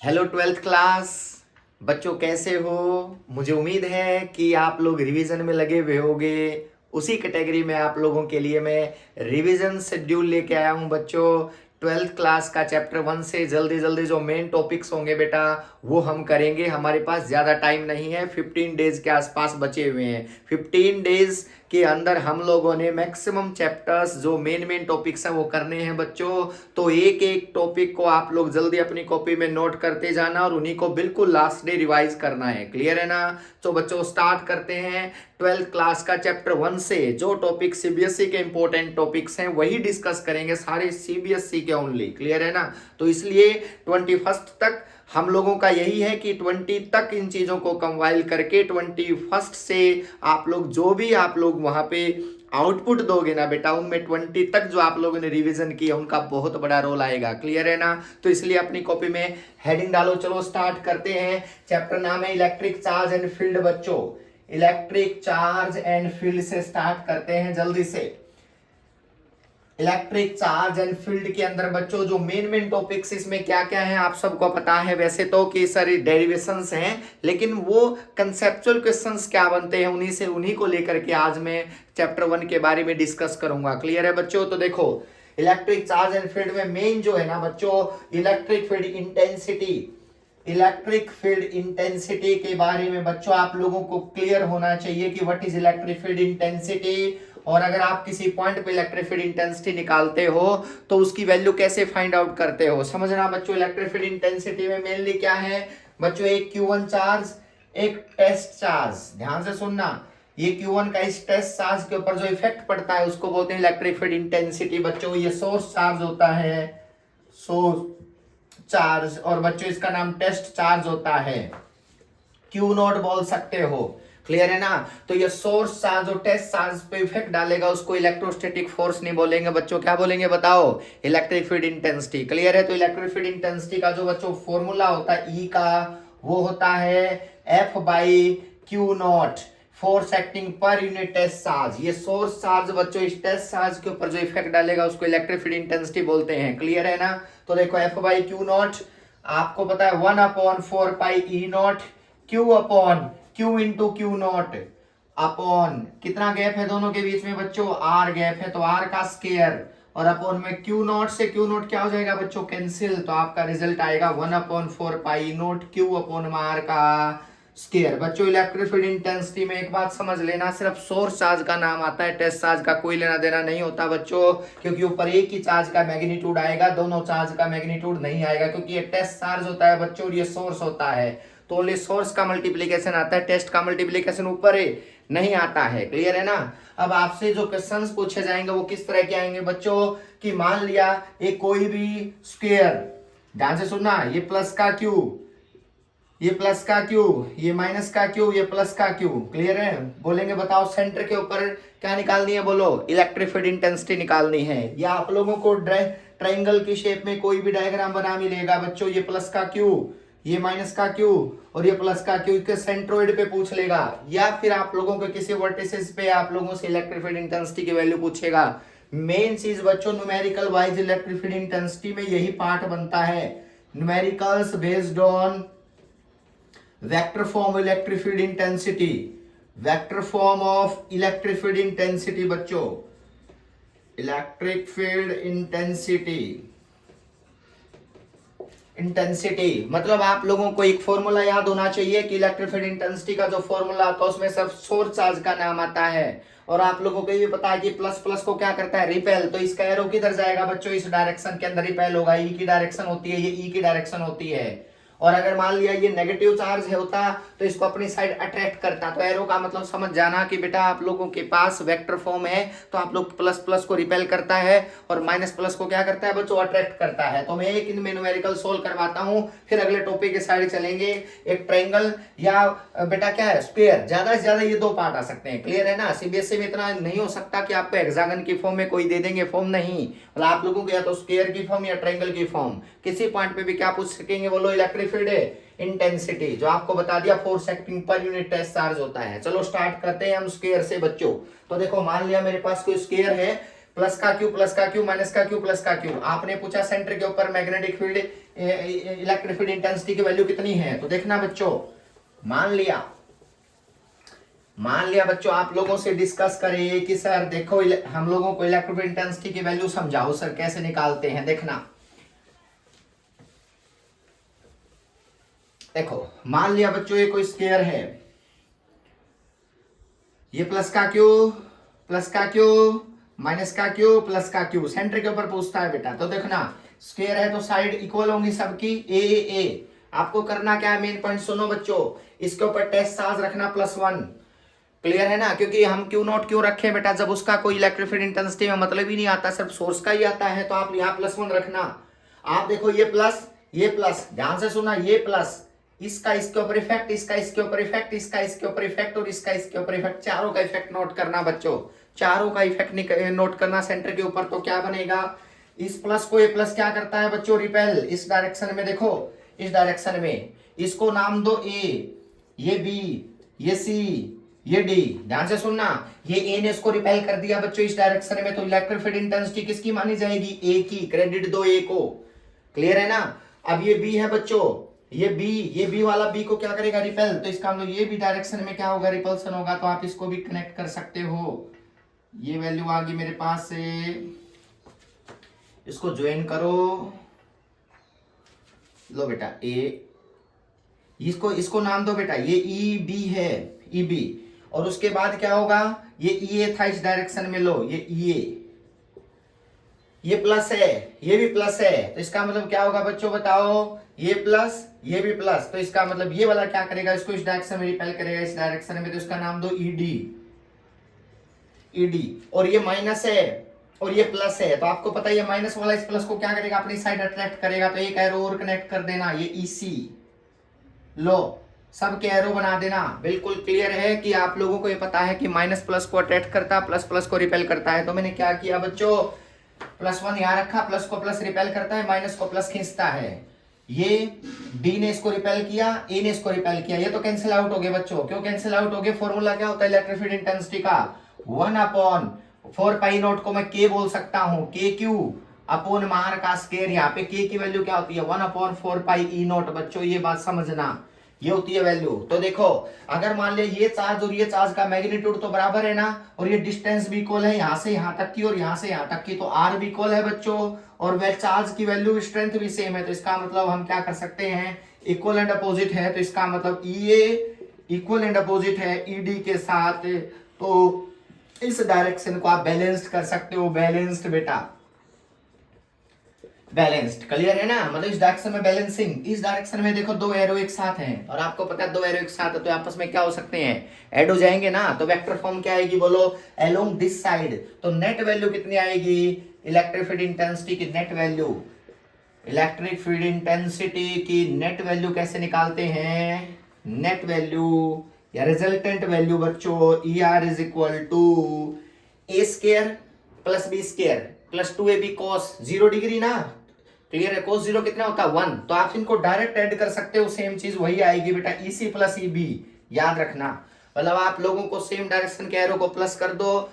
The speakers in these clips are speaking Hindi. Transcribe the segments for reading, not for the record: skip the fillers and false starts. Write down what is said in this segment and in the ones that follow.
हेलो ट्वेल्थ क्लास बच्चों, कैसे हो? मुझे उम्मीद है कि आप लोग रिवीजन में लगे हुए होंगे। उसी कैटेगरी में आप लोगों के लिए मैं रिवीजन शेड्यूल लेके आया हूं बच्चों। ट्वेल्थ क्लास का चैप्टर 1 से जल्दी जल्दी जो मेन टॉपिक्स होंगे बेटा वो हम करेंगे। हमारे पास ज़्यादा टाइम नहीं है, 15 डेज के आसपास बचे हुए हैं। 15 डेज के अंदर हम लोगों ने मैक्सिमम चैप्टर्स जो मेन मेन टॉपिक्स हैं वो करने हैं बच्चों। तो एक एक टॉपिक को आप लोग जल्दी अपनी कॉपी में नोट करते जाना और उन्हीं को बिल्कुल लास्ट डे रिवाइज करना है। क्लियर है ना? तो बच्चों स्टार्ट करते हैं ट्वेल्थ क्लास का चैप्टर 1 से। जो टॉपिक सीबीएसई के इंपॉर्टेंट टॉपिक्स हैं वही डिस्कस करेंगे, सारे सीबीएसई के ओनली। क्लियर है ना? तो इसलिए 21 तक हम लोगों का यही है कि 20 तक इन चीज़ों को कंपाइल करके 21 से आप लोग जो भी आप लोग वहाँ पे आउटपुट दोगे ना बेटा, उनमें 20 तक जो आप लोगों ने रिवीजन किया उनका बहुत बड़ा रोल आएगा। क्लियर है ना? तो इसलिए अपनी कॉपी में हेडिंग डालो। चलो स्टार्ट करते हैं। चैप्टर नाम है इलेक्ट्रिक चार्ज एंड फील्ड बच्चों। इलेक्ट्रिक चार्ज एंड फील्ड से स्टार्ट करते हैं जल्दी से। इलेक्ट्रिक चार्ज एंड फील्ड के अंदर बच्चों जो मेन मेन टॉपिक्स इसमें क्या क्या है आप सबको पता है वैसे तो कि सारी डेरिवेशंस हैं, लेकिन वो कंसेप्चुअल क्वेश्चंस क्या बनते हैं उन्हीं को लेकर के आज मैं चैप्टर 1 के बारे में डिस्कस करूंगा। क्लियर है बच्चों? तो देखो इलेक्ट्रिक चार्ज एंड फील्ड में मेन जो है ना बच्चों, electric field intensity. Electric field intensity के बारे में बच्चों आप लोगों को क्लियर होना चाहिए कि what is electric field intensity. और अगर आप किसी पॉइंट पे इलेक्ट्रिक फील्ड इंटेंसिटी निकालते हो तो उसकी वैल्यू कैसे फाइंड आउट करते हो, समझना बच्चों। इलेक्ट्रिक फील्ड इंटेंसिटी में मेनली क्या है बच्चों, एक Q1 चार्ज, एक टेस्ट चार्ज। ध्यान से सुनना, ये Q1 का इस टेस्ट चार्ज के ऊपर जो इफेक्ट पड़ता है उसको बोलते हैं इलेक्ट्रिक फील्ड इंटेंसिटी बच्चों। ये सोर्स चार्ज होता है, सोर्स चार्ज, और बच्चों इसका नाम टेस्ट चार्ज होता है, क्यू नॉट बोल सकते हो। क्लियर है ना? तो ये सोर्स चार्ज और टेस्ट चार्ज पे इफेक्ट डालेगा उसको इलेक्ट्रोस्टैटिक फोर्स नहीं बोलेंगे बच्चों, क्या बोलेंगे बताओ? Electric field intensity. क्लियर है? तो इलेक्ट्रिक फील्ड इंटेंसिटी का जो बच्चों फॉर्मूला होता है ई का, वो होता है F by q naught, force acting पर यूनिट टेस्ट चार्ज। ये सोर्स चार्ज बच्चों इस टेस्ट चार्ज के ऊपर जो इफेक्ट डालेगा उसको इलेक्ट्रिक फील्ड इंटेंसिटी बोलते हैं। क्लियर है ना? तो देखो एफ बाई क्यू नॉट आपको पता है 1/4 pi e naught q upon q into q naught upon कितना गैप है दोनों के बीच में बच्चों, आर गैप है तो आर का स्केयर, और अपॉन में क्यू नॉट से क्यू नॉट क्या हो जाएगा बच्चों, कैंसिल। तो आपका रिजल्ट आएगा 1/4 पाई नॉट क्यू अपॉन आर का स्केयर। बच्चों इलेक्ट्रिक फील्ड इंटेंसिटी में एक बात समझ लेना, सिर्फ सोर्स चार्ज का नाम आता है, टेस्ट चार्ज का कोई लेना देना नहीं होता बच्चों, क्योंकि ऊपर एक ही चार्ज का मैग्नीट्यूड आएगा, दोनों चार्ज का मैग्नीट्यूड नहीं आएगा, क्योंकि ये टेस्ट चार्ज होता है बच्चों और ये सोर्स होता है। तो ओनली सोर्स का मल्टीप्लीकेशन आता है, टेस्ट का मल्टीप्लीकेशन ऊपर नहीं आता है। क्लियर है ना? अब आपसे जो क्वेश्चंस पूछे जाएंगे वो किस तरह के आएंगे बच्चों, कि मान लिया एक कोई भी स्क्वायर, ध्यान से सुनना, ये प्लस का क्यू, ये प्लस का क्यू, ये माइनस का क्यू, ये प्लस का क्यू। क्लियर है? बोलेंगे बताओ सेंटर के ऊपर क्या निकालनी है, बोलो इलेक्ट्रिक फील्ड इंटेंसिटी निकालनी है। या आप लोगों को ट्रायंगल की शेप में कोई भी डायग्राम बना मिलेगा बच्चों, ये प्लस का क्यू, ये माइनस का क्यू और ये प्लस का क्यू के सेंट्रोइड पे पूछ लेगा, या फिर आप लोगों के किसी वर्टिसेस पे आप लोगों से इलेक्ट्रिक फील्ड इंटेंसिटी की वैल्यू पूछेगा। मेन चीज बच्चों numerical wise electric field intensity में यही पार्ट बनता है, numericals based on vector form electric field intensity, vector form of electric field intensity बच्चों, electric field intensity, इंटेंसिटी मतलब आप लोगों को एक फॉर्मूला याद होना चाहिए कि इलेक्ट्रिक फील्ड इंटेंसिटी का जो फॉर्मूला आता है उसमें सिर्फ सोर्स चार्ज का नाम आता है, और आप लोगों को ये पता है कि प्लस प्लस को क्या करता है, रिपेल। तो इसका एरो किधर जाएगा बच्चों, इस डायरेक्शन के अंदर रिपेल होगा, ई की डायरेक्शन होती है, ये ई की डायरेक्शन होती है। और अगर मान लिया ये नेगेटिव चार्ज है होता तो इसको अपनी साइड अट्रैक्ट करता। तो एरो का मतलब समझ जाना कि बेटा आप लोगों के पास वेक्टर फॉर्म है तो आप लोग प्लस प्लस को रिपेल करता है और माइनस प्लस को क्या करता है बच्चों, अट्रैक्ट करता है। तो मैं एक इनमें न्यूमेरिकल सोल्व करवाता हूं, फिर अगले टॉपिक के साइड चलेंगे। एक ट्रायंगल या बेटा क्या है, स्क्वायर, ज्यादा से ज्यादा ये दो पार्ट आ सकते हैं। क्लियर है ना? सीबीएसई में इतना नहीं हो सकता कि आपको हेक्सागन की फॉर्म में कोई दे देंगे फॉर्म, नहीं, मतलब आप लोगों को या तो स्क्वायर की फॉर्म या ट्रायंगल की फॉर्म, किसी पॉइंट पे भी क्या पूछ सकेंगे, बोलो इलेक्ट्रिक फील्ड इंटेंसिटी, जो आपको बता दिया फोर्स एक्टिंग पर यूनिट टेस्ट चार्ज होता है। चलो स्टार्ट करते हैं हम स्क्वायर से बच्चों। तो देखो मान लिया मेरे पास कोई स्क्वायर है, प्लस का क्यू माइनस का क्यू प्लस का क्यू, आपने पूछा सेंटर के ऊपर magnetic field electric field intensity की वैल्यू कितनी है। तो देखना बच्चों, मान लिया बच्चों आप लोगों से डिस्कस करें कि सर देखो हम लोगों को इलेक्ट्रिक फील्ड इंटेंसिटी की वैल्यू समझाओ सर कैसे निकालते हैं। देखना, देखो मान लिया बच्चों ये कोई स्क्वायर है, ये प्लस का क्यू माइनस का क्यू प्लस का क्यू सेंटर के ऊपर पूछता है बेटा। तो देखना स्क्वायर है तो साइड इक्वल होंगी सबकी, ए। आपको करना क्या है, मेन पॉइंट सुनो बच्चों, इसके ऊपर टेस्ट चार्ज रखना +1। क्लियर है ना, क्योंकि हम क्यू नॉट क्यों रखें बेटा, जब उसका कोई इलेक्ट्रिक फील्ड इंटेंसिटी में मतलब ही नहीं आता, सिर्फ सोर्स का ही आता है, तो आप यहाँ +1 रखना। आप देखो ये प्लस ध्यान से सुना, ये प्लस, इसका इसके ऊपर इफेक्ट, इसका इसके ऊपर इफेक्ट, इसका इसके ऊपर इफेक्ट और इसका इसके ऊपर इफेक्ट, चारों का इफेक्ट नोट करना बच्चों, चारों का इफेक्ट नोट करना सेंटर के ऊपर। तो क्या बनेगा, इस प्लस को ये प्लस क्या करता है बच्चों, रिपेल इस डायरेक्शन में, देखो इस डायरेक्शन में, इसको नाम दो ए, ये बी, ये सी, ये डी। ध्यान से सुनना, ये ए ने इसको रिपेल कर दिया बच्चों इस डायरेक्शन में, तो इलेक्ट्रिक फील्ड इंटेंसिटी किसकी मानी जाएगी, ए की। क्रेडिट दो ए को। क्लियर है ना। अब ये बी है बच्चों, ये बी वाला बी को क्या करेगा, रिपेल, तो इसका मतलब ये भी डायरेक्शन में क्या होगा, रिपल्सन होगा। तो आप इसको भी कनेक्ट कर सकते हो। ये वैल्यू आ गई मेरे पास से, इसको ज्वाइन करो, लो बेटा ए, इसको नाम दो बेटा, ये ई बी है, ई बी, और उसके बाद क्या होगा, ये ई ए था इस डायरेक्शन में, लो ये ई ए, ये प्लस है, ये भी प्लस है, तो इसका मतलब क्या होगा बच्चों बताओ, ये प्लस ये भी प्लस, तो इसका मतलब ये वाला क्या करेगा, इसको इस डायरेक्शन में रिपेल करेगा इस डायरेक्शन में, तो इसका नाम दो ईडी। और ये माइनस है और ये प्लस है, तो आपको पता है ये माइनस वाला इस प्लस को क्या करेगा, अपनी साइड अट्रैक्ट करेगा, तो एक एरो और कनेक्ट कर देना, ये ईसी, लो सब के एरो बना देना। बिल्कुल क्लियर है कि आप लोगों को ये पता है कि माइनस प्लस को अट्रैक्ट करता है, प्लस प्लस को रिपेल करता है। तो मैंने क्या किया बच्चों, +1 यहां रखा, प्लस को प्लस रिपेल करता है, माइनस को प्लस खींचता है। ये डी ने इसको रिपेल किया, ए ने इसको रिपेल किया, ये तो कैंसिल आउट हो गए बच्चों। क्यों कैंसिल आउट हो गए, फॉर्मूला क्या होता है इलेक्ट्रिक फील्ड इंटेंसिटी का, 1/4π0 को मैं के बोल सकता हूं, के क्यू अपॉन मार का स्क्वायर। यहाँ पे के की वैल्यू क्या होती है, 1/4πe0 बच्चों, ये बात समझना, ये होती है वैल्यू। तो देखो अगर मान ले ये चार्ज और ये चार्ज का मैग्नीट्यूड तो बराबर है ना, और ये डिस्टेंस भी इक्वल है, यहाँ से यहाँ तक की और यहाँ से यहाँ तक की, तो आर भी इक्वल है बच्चों, और वह चार्ज की वैल्यू स्ट्रेंथ भी सेम है। तो इसका मतलब हम क्या कर सकते हैं, इक्वल एंड अपोजिट है, तो इसका मतलब ई ए इक्वल एंड अपोजिट है ईडी के साथ, तो इस डायरेक्शन को आप बैलेंस्ड कर सकते हो। बैलेंस्ड बेटा, बैलेंस्ड, क्लियर है ना, मतलब इस डायरेक्शन में बैलेंसिंग, इस डायरेक्शन में देखो दो एरो एक साथ हैं, और आपको पता है दो एरो एक साथ है तो आपस में क्या हो सकते हैं, ऐड हो जाएंगे ना। तो वेक्टर फॉर्म क्या आएगी बोलो, अलोंग दिस साइड। तो नेट वैल्यू कितनी आएगी, इलेक्ट्रिक फील्ड इंटेंसिटी की net value, electric field intensity की नेट वैल्यू कैसे निकालते हैं, नेट वैल्यू या रिजल्टेंट वैल्यू बच्चों, E R is equal to A square plus B square plus 2ab cos 0 degree ना। क्लियर है, cos 0 कितना होता है 1, तो आप इनको डायरेक्ट ऐड कर सकते हो, सेम चीज वही आएगी बेटा, EC प्लस EB। याद रखना, मतलब आप लोगों को सेम डायरेक्शन के एरो को प्लस कर दो,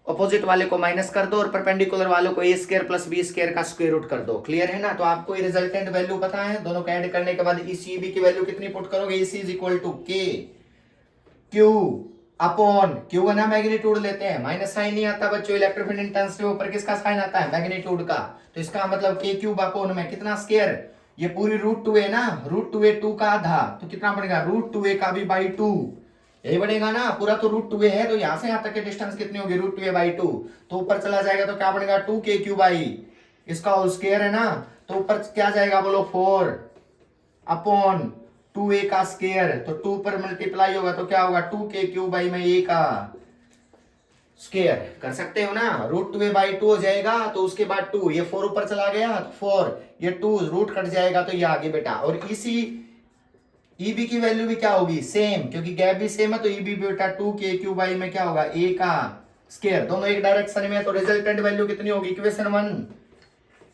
अपोजिट वाले को माइनस कर दो, और परपेंडिकुलर वालों को ए स्क्वायर प्लस बी स्क्वायर का स्क्वायर रूट कर दो। क्लियर है ना। तो आपको ये रिजल्टेंट वैल्यू पता है, दोनों को ऐड करने के बाद EC EB की वैल्यू कितनी पुट करोगे, EC इज इक्वल टू के क्यू अपॉन, क्यू का ना मैग्नीट्यूड लेते हैं, माइनस साइन नहीं आता बच्चों, इलेक्ट्रिक फील्ड इंटेंसिटी ऊपर किसका साइन आता है, मैग्नीट्यूड का। तो इसका मतलब के क्यूब अपॉन में कितना स्क्वायर, ये पूरी √2 है ना, √2a 2 का आधा, तो कितना बनेगा √2a का भी बाई 2, यही बनेगा ना, पूरा तो √2a है, तो यहां से यहां तक की डिस्टेंस कितनी होगी √2a बाई 2, तो ऊपर चला जाएगा तो क्या बनेगा 2k बाई इसका होल स्क्वायर है ना, तो ऊपर क्या जाएगा बोलो 4 अपॉन 2a का स्क्वायर, तो 2 पर मल्टीप्लाई होगा तो क्या होगा 2k बाई में a का स्क्वायर, कर सकते हो ना, √2a बाई 2 हो जाएगा, तो उसके बाद 2, ये 4 ऊपर चला गया तो 4, ये 2 रूट कट जाएगा तो ये आगे बेटा। और इसी EB की वैल्यू भी क्या होगी सेम, क्योंकि गैप भी सेम है, तो EB बेटा 2k बाई में क्या होगा a का स्क्वायर, दोनों एक डायरेक्शन में, तो रिजल्टेंट वैल्यू कितनी होगी, इक्वेशन 1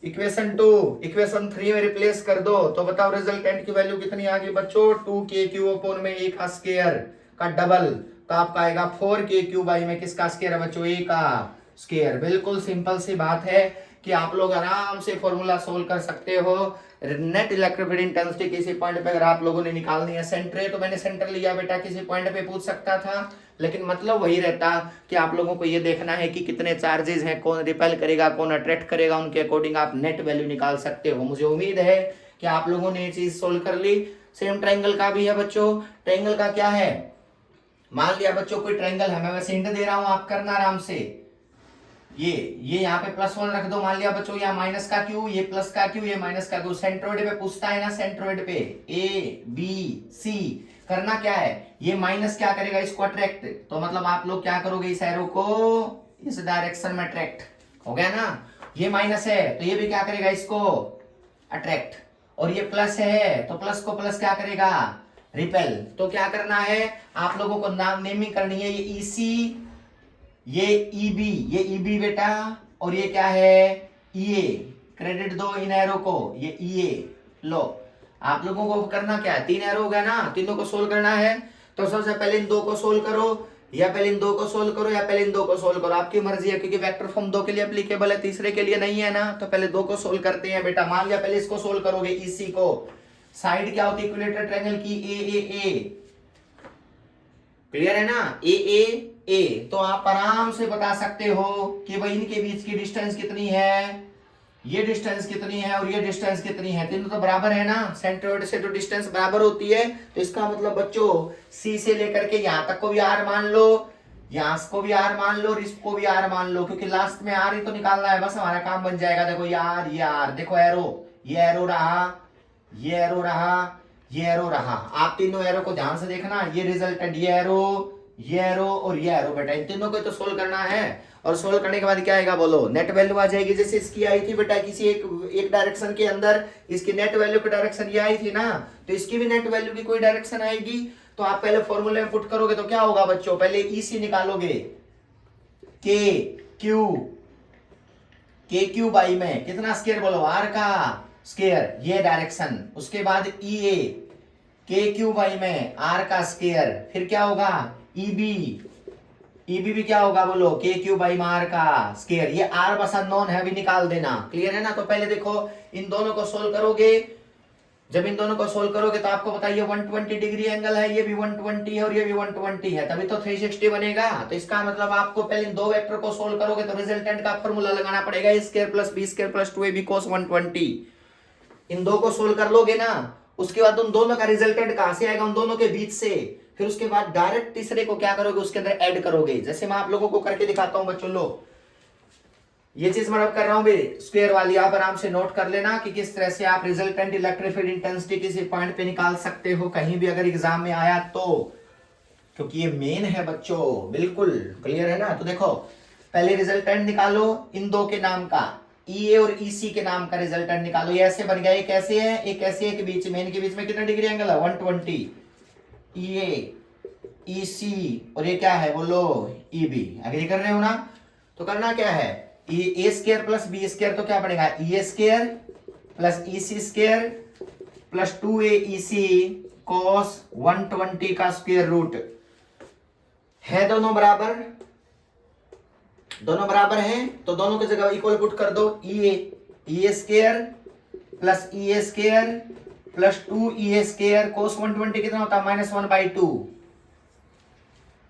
इक्वेशन 2 इक्वेशन 3 में रिप्लेस कर दो, तो बताओ रिजल्टेंट की वैल्यू कितनी आ गई बच्चों, 2k अपॉन में a का स्क्वायर का डबल, तो आपका आएगा 4k बाई में किसका स्क्वायर है बच्चों, a का स्क्वायर। बिल्कुल सिंपल सी बात है कि आप लोग आराम से फॉर्मूला सोल्व कर सकते हो। नेट इलेक्ट्रिक फील्ड इंटेंसिटी किसी पॉइंट पे अगर आप लोगों ने निकालनी है, सेंटर है तो मैंने सेंटर लिया बेटा, किसी पॉइंट पे पूछ सकता था, लेकिन मतलब वही रहता कि आप लोगों को ये देखना है कि कितने चार्जेस हैं, कौन रिपेल करेगा कौन अट्रैक्ट करेगा, उनके अकॉर्डिंग आप नेट वैल्यू निकाल सकते हो। मुझे उम्मीद है कि आप लोगों ने ये चीज सोल्व कर ली। सेम ट्रायंगल का भी है बच्चों। ट्रायंगल का क्या है, मान लिया बच्चों कोई ट्रायंगल है, मैं वैसे हिंट दे रहा हूं, आप करना आराम से। ये यहाँ पे +1 रख दो, मान लिया बच्चों यहाँ माइनस का क्यू, ये प्लस का क्यू, ये माइनस का क्यू। सेंट्रोइड पे पूछता है ना, सेंट्रोइड पे ए बी सी, करना क्या है, ये माइनस क्या करेगा, इसको अट्रैक्ट, तो मतलब आप लोग क्या करोगे, इस एरो को इस डायरेक्शन में अट्रैक्ट, हो गया ना। ये माइनस है तो ये भी क्या करेगा, इसको अट्रैक्ट, और ये प्लस है तो प्लस को प्लस क्या करेगा, रिपेल। तो क्या करना है आप लोगों को, नाम नेमिंग करनी है, ये ईसी, ये ईबी, ये ईबी बेटा, और ये क्या है ईए, क्रेडिट दो इन एरो को, ये ईए लो। आप लोगों को करना क्या है, 3 एरो हो गया ना, तीनों को सोल्व करना है। तो सबसे पहले इन 2 को सोल्व करो, या पहले इन 2 को सोल्व करो, या पहले इन 2 को सोल्व करो, आपकी मर्जी है, क्योंकि वेक्टर फॉर्म 2 के लिए एप्लीकेबल है, तीसरे के लिए नहीं है ना। तो पहले 2 को सोल्व करते हैं बेटा। मान लिया पहले इसको सोल्व करोगे, ईसी को, साइड क्या होती है इक्विलेटरल ट्रायंगल की, ए, क्लियर है ना, ए, तो आप आराम से बता सकते हो कि भाई इनके बीच की डिस्टेंस कितनी है, ये डिस्टेंस कितनी है और ये डिस्टेंस कितनी है, तीनों तो बराबर है ना, सेंट्रोइड से तो डिस्टेंस बराबर होती है। तो इसका मतलब बच्चों सी से लेकर के यहां तक को भी आर मान लो, यहां को भी आर मान लो और इसको भी आर मान लो, क्योंकि लास्ट में आर ही तो निकालना है, बस हमारा काम बन जाएगा। देखो ये आर, देखो एरो, ये एरो रहा, ये एरो रहा, ये एरो रहा, आप तीनों एरो को ध्यान से देखना, ये रिजल्टेंट, ये एरो, ये एरो और ये एरो बेटा, इन तीनों को तो सोल्व करना है। और सोल्व करने के बाद क्या आएगा बोलो, नेट वैल्यू आ जाएगी। जैसे इसकी आई थी बेटा किसी एक डायरेक्शन के अंदर, इसकी नेट वैल्यू की डायरेक्शन ये आई थी ना, तो इसकी भी नेट वैल्यू की कोई डायरेक्शन आएगी। तो आप पहले फॉर्मूले में पुट करोगे तो क्या होगा बच्चों, पहले ईसी निकालोगे, के क्यू बाई में कितना स्क्वायर बोलो, आर का स्क्वायर, ये डायरेक्शन, उसके बाद ई ए, के क्यू बाई में आर का स्क्वायर, फिर क्या होगा ईबी भी क्या होगा बोलो, के क्यू बाई में आर का स्क्वायर, ये आर बस नॉन है, अभी निकाल देना, क्लियर है ना। तो पहले देखो इन दोनों को सोल्व करोगे, जब इन दोनों को सोल्व करोगे तो आपको बताइए 120 डिग्री एंगल है, ये भी 120 है और ये भी 120 है, तभी तो 360 बनेगा। तो इसका मतलब आपको पहले इन 2 वेक्टर को सोल्व करोगे तो रिजल्टेंट का फॉर्मूला लगाना पड़ेगा, a square plus b square plus 2ab cos 120। इन 2 को सोल्व कर लोगे ना, उसके बाद उन दोनों का रिजल्टेंट कहां से आएगा, उन दोनों के बीच से, फिर उसके बाद डायरेक्ट तीसरे को क्या करोगे, उसके अंदर ऐड करोगे। जैसे मैं आप लोगों को करके दिखाता हूं बच्चों, लो ये चीज मैं कर रहा हूं भाई, स्क्वायर वाली, आप आराम से नोट कर लेना कि किस तरह से आप रिजल्टेंट इलेक्ट्रिक फील्ड इंटेंसिटी किसी पॉइंट पे निकाल सकते हो, कहीं भी अगर एग्जाम में आया तो, क्योंकि ये मेन है बच्चों, बिल्कुल क्लियर है ना। तो देखो पहले रिजल्टेंट निकालो इन 2 के नाम का, ईए और ईसी के नाम का रिजल्टेंट निकालो। ये ऐसे बन गया, एक ऐसे है एक ऐसे है, के बीच में, इनके बीच में कितना डिग्री एंगल है 120, ईए ईसी और ये क्या है बोलो ईबी, एग्री कर रहे हो ना। तो करना क्या है, A square plus B square, तो क्या पड़ेगा, E square plus EC square plus 2a EC cos 120 का स्क्वायर रूट है, दोनों बराबर, दोनों बराबर हैं, तो दोनों की जगह इक्वल पुट कर दो, E square plus E square plus 2e square cos 120 कितना होता है, -1/2,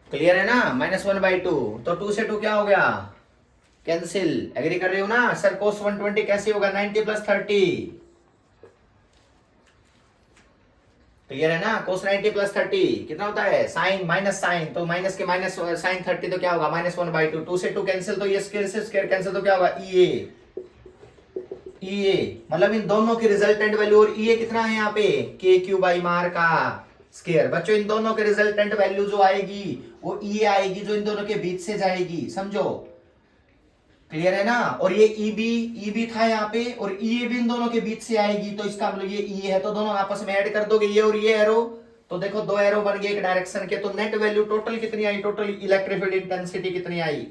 क्लियर है ना, -1/2। तो 2 से 2 क्या हो गया, कैंसिल, एग्री कर रहे हो ना सर। cos 120 कैसे होगा, 90 + 30, क्लियर है ना, cos 90 + 30 कितना होता है, साइन माइनस साइन, तो माइनस के माइनस साइन 30 तो क्या होगा, -1/2, 2 से 2 कैंसिल, तो ये स्क्वायर से स्क्वायर कैंसिल, तो क्या होगा ईए, मतलब इन दोनों की रिजल्टेंट वैल्यू, और ईए कितना है यहाँ पे, के क्यू बाई मार का स्क्वायर। बच्चों इन दोनों के रिजल्टेंट वैल्यू जो आएगी वो ईए आएगी, जो इन दोनों के बीच से जाएगी, समझो, क्लियर है ना। और ये ईबी था यहाँ पे, और ई भी इन दोनों के बीच से आएगी, तो इसका मतलब ये ई है, तो दोनों आपस में ऐड कर दोगे, ये और ये एरो, तो देखो 2 एरो बन गए एक डायरेक्शन के। तो नेट वैल्यू टोटल कितनी आई, टोटल इलेक्ट्रिक फील्ड इंटेंसिटी कितनी आई,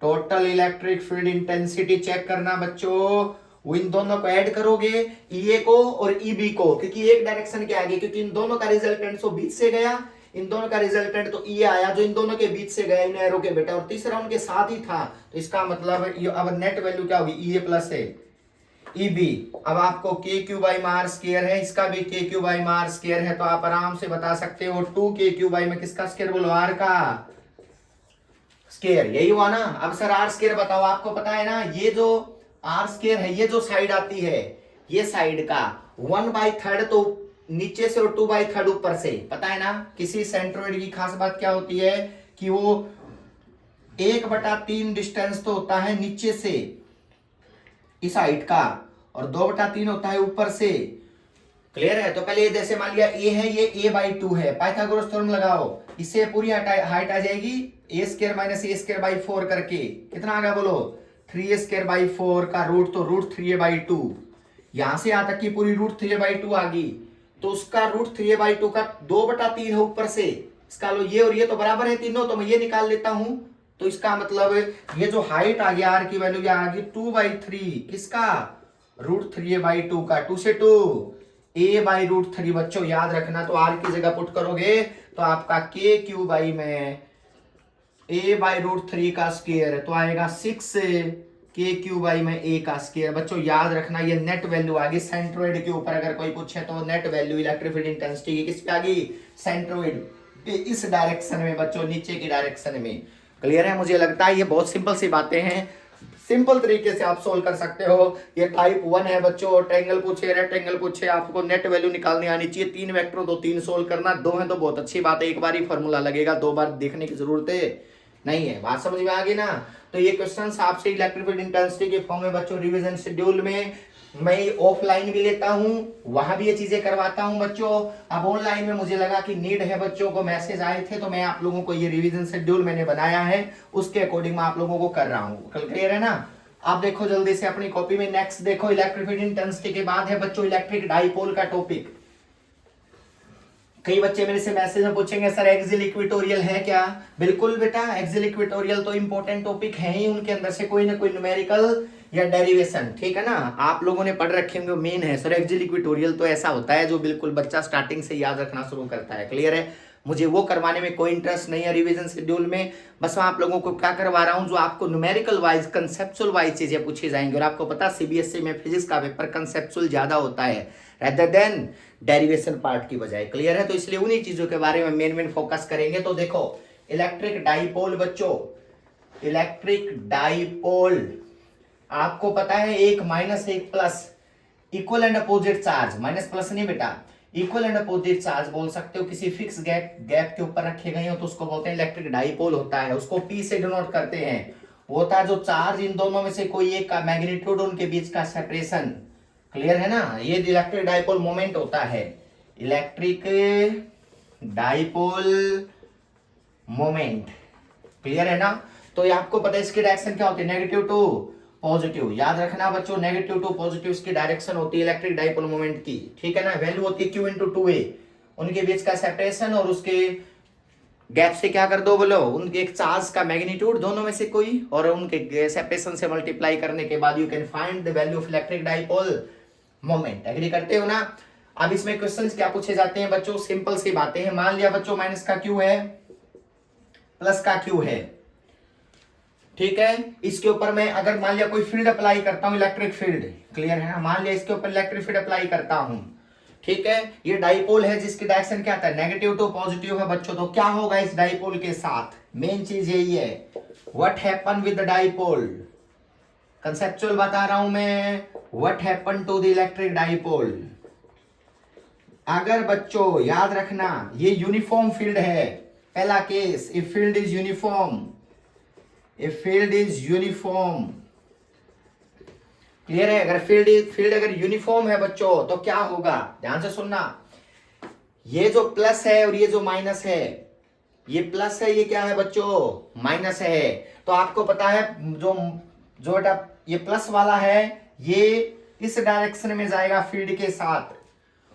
total electric field intensity check करना बच्चों, वो इन दोनों को ऐड करोगे, ईए को और ईबी को, क्योंकि एक डायरेक्शन के आगे, क्योंकि इन दोनों का रिजल्टेंट सो बीच से गया, इन दोनों का रिजल्टेंट तो ये आया जो इन दोनों के बीच से गया इन एरो के बेटा, और तीसरा उनके साथ ही था, तो इसका मतलब ये अब नेट वैल्यू क्या होगी, ए प्लस है ई बी। अब आपको के क्यू बाई मार स्केयर है, इसका भी के क्यू बाई मार स्केयर है, तो आप आराम से बता सकते हो 2 के क्यू बाई में किसका स्केयर बोलो, आर का स्केयर, यही हुआ ना। अब सर आर स्केयर बताओ, आपको पता है ना ये जो आर स्केयर है ये जो साइड आती है ये साइड का 1/3 तो नीचे से और 2/3 ऊपर से, पता है ना। किसी सेंट्रोइड की खास बात क्या होती है कि वो 1/3 डिस्टेंस तो होता है नीचे से इस हाइट का और 2/3 होता है ऊपर से, क्लियर है। तो पहले जैसे मान लिया ए है, ये a/2 है, पाइथागोरस थ्योरम लगाओ, इससे पूरी हाइट आ जाएगी a square minus a square by 4 करके, कितना आ गया बोलो 3a स्क्वायर बाई 4 का रूट, तो रूट 3a/2, यहां से यहां तक की पूरी रूट 3a/2 आ गई, तो उसका रूट 3a/2 का 2/3 है ऊपर से, इसका लो ये और ये तो बराबर है तीनों, तो मैं ये निकाल लेता हूं, तो इसका मतलब ये जो हाइट आ गया आर की वैल्यू क्या आ गई 2/3 किसका, रूट 3a/2 का, 2 से 2 a/√3 बच्चों याद रखना, तो आर की जगह पुट करोगे तो आपका के क्यू बाई में a/√3 का स्क्वायर तो आएगा 6 के क्यू बाई में a का स्क्वायर। बच्चों याद रखना ये नेट वैल्यू आ गई सेंट्रोइड के ऊपर, अगर कोई पूछे तो net value electric field intensity की किस पे आ गई, सेंट्रोइड इस डायरेक्शन में बच्चों, नीचे की डायरेक्शन में, क्लियर है। मुझे लगता है ये बहुत सिंपल सी बातें हैं, सिंपल तरीके से आप सोल्व कर सकते हो। ये टाइप 1 है बच्चों, ट्रायंगल पूछे, रेक्टेंगल पूछे, आपको नेट वैल्यू निकालनी आनी चाहिए, 3 वेक्टर तो 3 सोल्व करना, 2 है तो बहुत अच्छी बात है, एक बार ही फॉर्मूला लगेगा, 2 बार देखने की जरूरत नहीं है, बात समझ में आ गई ना। तो ये क्वेश्चंस आपसे इलेक्ट्रिक फील्ड इंटेंसिटी के फॉर्म में बच्चों रिवीजन शेड्यूल में मैं ऑफलाइन भी लेता हूं, वहां भी ये चीजें करवाता हूं बच्चों। अब ऑनलाइन में मुझे लगा कि नीड है, बच्चों को मैसेज आए थे, तो मैं आप लोगों को ये रिवीजन शेड्यूल मैंने बनाया है, उसके अकॉर्डिंग मैं आप लोगों को कर रहा हूं, क्लियर है ना। आप देखो जल्दी से अपनी कॉपी में, नेक्स्ट देखो इलेक्ट्रिक फील्ड इंटेंसिटी के बाद है बच्चों इलेक्ट्रिक डाइपोल का टॉपिक। कई बच्चे मेरे से मैसेज में पूछेंगे सर एक्सियल इक्वेटोरियल है क्या, बिल्कुल बेटा एक्सियल इक्वेटोरियल तो इंपॉर्टेंट टॉपिक है ही, उनके अंदर से कोई ना कोई न्यूमेरिकल या डेरिवेशन, ठीक है ना, आप लोगों ने पढ़ रखे होंगे, मेन है सर एक्सियल इक्वेटोरियल, तो ऐसा होता है जो बिल्कुल बच्चा स्टार्टिंग से याद रखना शुरू करता है, क्लियर है। मुझे वो करवाने में कोई इंटरेस्ट नहीं है रिवीजन शेड्यूल में, बस मैं आप लोगों को क्या करवा रहा हूं, जो आपको न्यूमेरिकल वाइज कंसेप्चुअल वाइज चीजें पूछी जाएंगी, और आपको पता सीबीएसई में फिजिक्स का पेपर कंसेप्चुअल ज्यादा होता है रेदर देन डेरिवेशन पार्ट की बजाय, क्लियर है। तो इसलिए उन्हीं चीजों के बारे में मेन फोकस करेंगे। तो देखो इलेक्ट्रिक डाइपोल बच्चों, इलेक्ट्रिक डाइपोल आपको पता है एक माइनस एक plus, equal and opposite charge, minus plus नहीं बेटा, इक्वल एंड अपोजिट चार्ज बोल सकते हो, किसी फिक्स गैप के ऊपर रखे गए हो तो उसको बोलते हैं इलेक्ट्रिक डाइपोल होता है, उसको पी से डिनोट करते हैं, वो होता है जो चार्ज इन दोनों में से कोई एक का मैग्नीट्यूड, उनके बीच का सेपरेशन, क्लियर है ना, ये इलेक्ट्रिक डाइपोल मोमेंट होता है, इलेक्ट्रिक डाइपोल मोमेंट, क्लियर है ना। तो ये आपको पता है इसकी डायरेक्शन क्या होती है, नेगेटिव टू पॉजिटिव, याद रखना बच्चों, नेगेटिव टू पॉजिटिव इसकी डायरेक्शन होती है इलेक्ट्रिक डाइपोल मोमेंट की, ठीक है ना। वैल्यू होती है q इंटू 2a, उनके बीच का सेपरेशन और उसके गैप से क्या कर दो बोलो, उनके एक चार्ज का मैग्नीट्यूड दोनों में से कोई, और उनके सेपरेशन से मल्टीप्लाई करने के बाद you can find the value of electric dipole moment, agree करते हो ना। अब इसमें क्वेश्चंस क्या पूछे जाते हैं बच्चों, सिंपल सी बातें हैं, मान लिया बच्चों माइनस का क्यू है, प्लस का क्यू है, ठीक है, इसके ऊपर मैं अगर मान लिया कोई फील्ड अप्लाई करता हूं, इलेक्ट्रिक फील्ड, क्लियर है ना, मान लिया इसके ऊपर इलेक्ट्रिक फील्ड अप्लाई करता हूं, ठीक है, ये डाइपोल है जिसकी डायरेक्शन क्या था, नेगेटिव टू पॉजिटिव है बच्चों, तो क्या होगा इस डाइपोल के साथ, मेन चीज यही है, what happen with the dipole, conceptual बता रहा हूं मैं, what happen to the electric dipole. अगर बच्चों याद रखना ये यूनिफॉर्म फील्ड है, पहला case, if field is uniform, if field is uniform, clear है, अगर फील्ड अगर यूनिफॉर्म है बच्चों तो क्या होगा, ध्यान से सुनना, ये जो प्लस है और ये जो माइनस है, ये प्लस है, ये क्या है बच्चों माइनस है, तो आपको पता है जो जो ये प्लस वाला है ये इस डायरेक्शन में जाएगा फील्ड के साथ,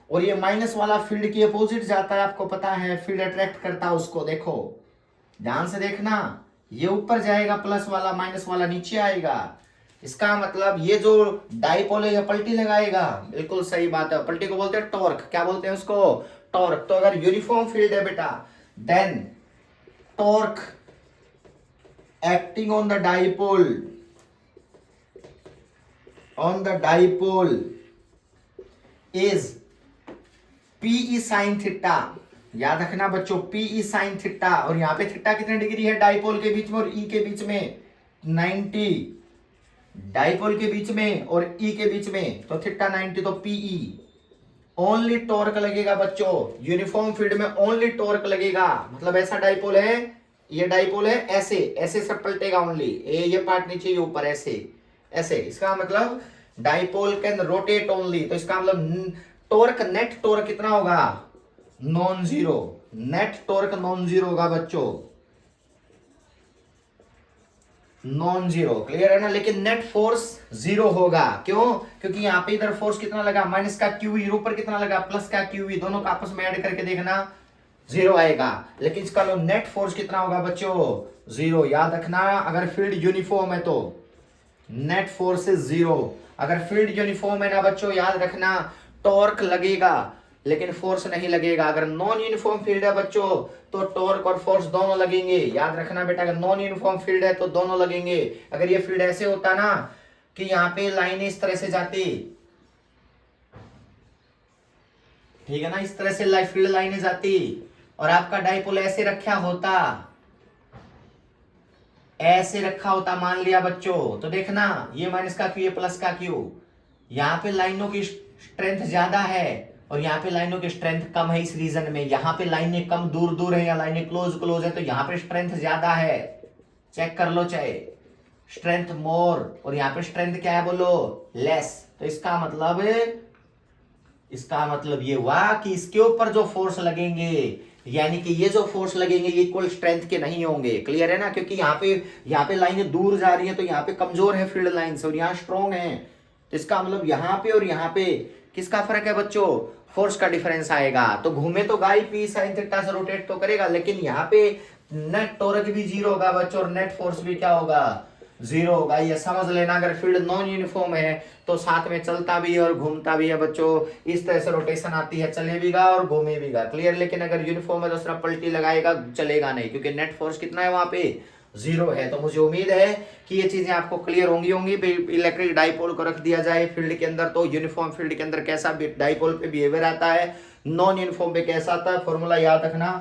और ये माइनस वाला फील्ड के अपोजिट जाता है, आपको पता है फील्ड अट्रैक्ट करता है उसको, देखो ध्यान से देखना, ये ऊपर जाएगा प्लस वाला, माइनस वाला नीचे आएगा, इसका मतलब ये जो डाइपोल है ये पलटी लगाएगा, बिल्कुल सही बात है, पलटी को बोलते हैं टॉर्क, क्या बोलते हैं उसको, टॉर्क। तो अगर यूनिफॉर्म फील्ड है बेटा, then torque acting on the dipole is PE sin theta. याद रखना बच्चों, PE sin थीटा। और यहाँ पे थीटा कितने डिग्री है डाइपोल के बीच में और E के बीच में? 90। डाइपोल के बीच में और E के बीच में तो थीटा 90, तो PE। ओनली टॉर्क लगेगा बच्चों, यूनिफॉर्म फील्ड में ओनली टॉर्क लगेगा। मतलब ऐसा डाइपोल है, ये डाइपोल है, ऐसे ऐसे सब पलटेगा ओनली, ये पार्ट नीचे ये ऊपर, ऐसे ऐसे। इसका मतलब डाइपोल कैन रोटेट ओनली। तो इसका मतलब टॉर्क, नेट टॉर्क कितना होगा? Non zero. Net torque non zero होगा बच्चों, नॉन जीरो। क्लियर है ना? लेकिन नेट फोर्स जीरो होगा। क्यों? क्योंकि यहाँ पे इधर फोर्स कितना लगा? माइनस का क्यू, ऊपर कितना लगा? प्लस का क्यू। दोनों का आपस में ऐड करके देखना, जीरो आएगा। लेकिन इसका लो नेट फोर्स कितना होगा बच्चों? जीरो। याद रखना, अगर फील्ड यूनिफॉर्म है तो नेट फोर्स इज जीरो। अगर फील्ड यूनिफॉर्म है ना बच्चों, याद रखना, टॉर्क लगेगा लेकिन फोर्स नहीं लगेगा। अगर नॉन यूनिफॉर्म फील्ड है बच्चों तो टॉर्क और फोर्स दोनों लगेंगे। याद रखना बेटा, अगर नॉन यूनिफॉर्म फील्ड है तो दोनों लगेंगे। अगर ये फील्ड ऐसे होता ना कि यहाँ पे लाइन इस तरह से जाती, ठीक है ना, इस तरह से फील्ड लाइनें जाती और आपका डाइपोल ऐसे रखा होता, ऐसे रखा होता मान लिया बच्चों, तो देखना ये माइनस का क्यू, ये प्लस का क्यू। यहाँ पे लाइनों की स्ट्रेंथ ज्यादा है और यहाँ पे लाइनों की स्ट्रेंथ कम है। इस रीजन में यहाँ पे लाइनें कम दूर दूर है या लाइनें क्लोज क्लोज है, तो यहाँ पे स्ट्रेंथ ज्यादा है। चेक कर लो, चाहे स्ट्रेंथ मोर और यहाँ पे स्ट्रेंथ क्या है बोलो? लेस। तो इसका मतलब ये हुआ कि इसके ऊपर जो फोर्स लगेंगे, यानी कि ये जो फोर्स लगेंगे ये इक्वल स्ट्रेंथ के नहीं होंगे। क्लियर है ना? क्योंकि यहाँ पे लाइनें दूर जा रही है तो यहाँ पे कमजोर है फील्ड लाइंस और यहाँ स्ट्रॉन्ग है। तो इसका मतलब यहाँ पे और यहाँ पे किसका फर्क है बच्चों? फोर्स का डिफरेंस आएगा। तो घूमे तो गाई पी साइन थीटा से रोटेट तो करेगा, लेकिन यहाँ पे नेट टॉर्क भी जीरो होगा बच्चों और नेट फोर्स भी क्या होगा? जीरो होगा। ये समझ लेना, अगर फील्ड नॉन यूनिफॉर्म है तो साथ में चलता भी है और घूमता भी है बच्चों। इस तरह से रोटेशन आती है, चले भी गा और घूमे भी गा। क्लियर? लेकिन अगर यूनिफॉर्म है तो सिर्फ पलटी लगाएगा, चलेगा नहीं, क्योंकि नेट फोर्स कितना है वहां पे? जीरो है। तो मुझे उम्मीद है कि ये चीजें आपको क्लियर होंगी। इलेक्ट्रिक डाइपोल को रख दिया जाए फील्ड के अंदर तो यूनिफॉर्म फील्ड के अंदर कैसा डाइपोल पे बिहेवियर आता है, नॉन यूनिफॉर्म पे कैसा आता है। फॉर्मूला याद रखना,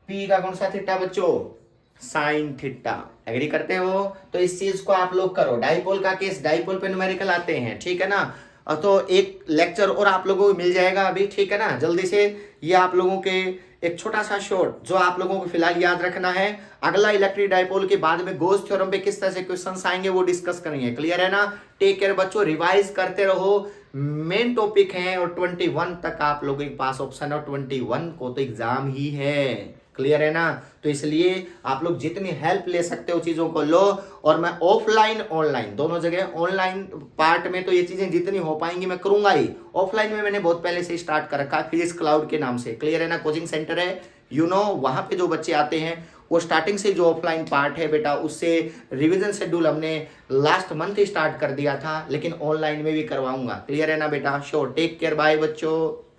पी का कौन सा थीटा बच्चों? Sine theta. एग्री करते हो? तो इस चीज को आप लोग करो। डाइपोल का केस, डाइपोल पे न्यूमेरिकल आते हैं, ठीक है ना? और तो एक लेक्चर और आप लोगों को मिल जाएगा अभी, ठीक है ना? जल्दी से ये आप लोगों के एक छोटा सा शॉर्ट जो आप लोगों को फिलहाल याद रखना है। अगला इलेक्ट्रिक डाइपोल के बाद में गोस थ्योरम पे किस तरह से क्वेश्चंस आएंगे वो डिस्कस करेंगे। क्लियर है ना? टेक केयर बच्चों, रिवाइज करते रहो। मेन टॉपिक है और 21 तक आप लोगों के पास ऑप्शन है और 21 को तो एग्जाम ही है। क्लियर है ना? तो इसलिए आप लोग जितनी हेल्प ले सकते हो चीजों को लो। और मैं ऑफलाइन ऑनलाइन दोनों जगह, ऑनलाइन पार्ट में तो ये चीजें जितनी हो पाएंगी मैं करूंगा ही। ऑफलाइन में मैंने बहुत पहले से स्टार्ट कर रखा है फिजिक्स क्लाउड के नाम से। क्लियर है ना? कोचिंग सेंटर है, वहां पे जो बच्चे आते हैं वो स्टार्टिंग से जो ऑफलाइन पार्ट है बेटा उससे रिवीजन शेड्यूल हमने लास्ट मंथ ही स्टार्ट कर दिया था, लेकिन ऑनलाइन में भी करवाऊंगा। क्लियर है ना बेटा? श्योर। टेक केयर, बाय बच्चों।